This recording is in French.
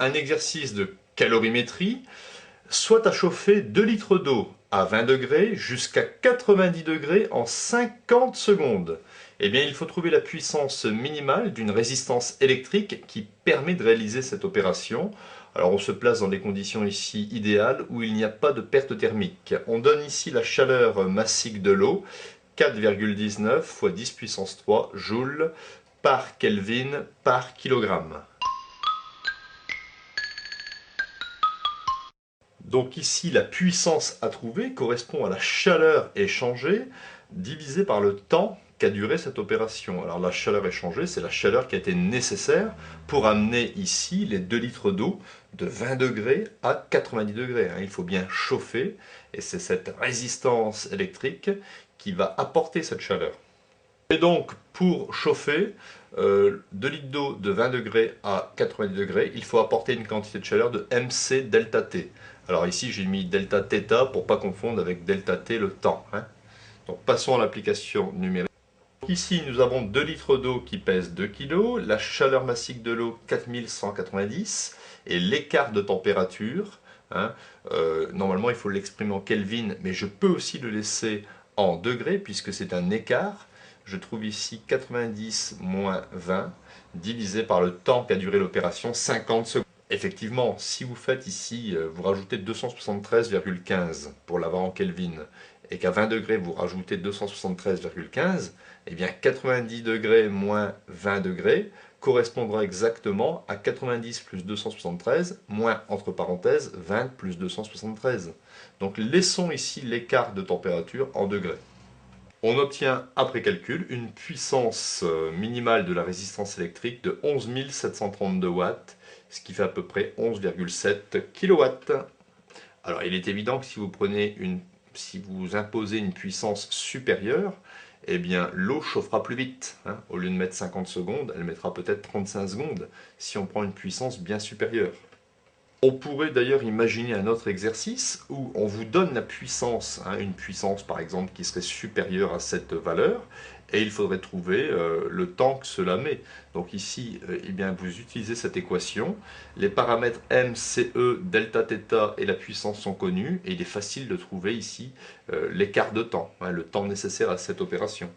un exercice de calorimétrie, soit à chauffer 2 litres d'eau à 20 degrés jusqu'à 90 degrés en 50 secondes. Eh bien, il faut trouver la puissance minimale d'une résistance électrique qui permet de réaliser cette opération. Alors, on se place dans des conditions ici idéales où il n'y a pas de perte thermique. On donne ici la chaleur massique de l'eau, 4,19 fois 10 puissance 3 joules par Kelvin par kilogramme. Donc ici, la puissance à trouver correspond à la chaleur échangée divisée par le temps qu'a duré cette opération. Alors la chaleur échangée, c'est la chaleur qui a été nécessaire pour amener ici les 2 litres d'eau de 20 degrés à 90 degrés. Il faut bien chauffer et c'est cette résistance électrique qui va apporter cette chaleur. Et donc, pour chauffer 2 litres d'eau de 20 degrés à 90 degrés, il faut apporter une quantité de chaleur de mc delta T. Alors ici, j'ai mis delta θ pour ne pas confondre avec delta T le temps. Donc, passons à l'application numérique. Ici, nous avons 2 litres d'eau qui pèsent 2 kg, la chaleur massique de l'eau 4190 et l'écart de température. Normalement, il faut l'exprimer en Kelvin, mais je peux aussi le laisser en degrés puisque c'est un écart. Je trouve ici 90 moins 20 divisé par le temps qu'a duré l'opération, 50 secondes. Effectivement, si vous faites ici, vous rajoutez 273,15 pour l'avoir en Kelvin, et qu'à 20 degrés vous rajoutez 273,15, eh bien 90 degrés moins 20 degrés correspondra exactement à 90 plus 273 moins, entre parenthèses, 20 plus 273. Donc laissons ici l'écart de température en degrés. On obtient, après calcul, une puissance minimale de la résistance électrique de 11 732 watts, ce qui fait à peu près 11,7 kW. Alors il est évident que si vous imposez une puissance supérieure, eh bien l'eau chauffera plus vite. Au lieu de mettre 50 secondes, elle mettra peut-être 35 secondes si on prend une puissance bien supérieure. On pourrait d'ailleurs imaginer un autre exercice où on vous donne la puissance, une puissance par exemple qui serait supérieure à cette valeur, et il faudrait trouver le temps que cela met. Donc ici, eh bien, vous utilisez cette équation, les paramètres m, ce, delta θ et la puissance sont connus, et il est facile de trouver ici l'écart de temps, le temps nécessaire à cette opération.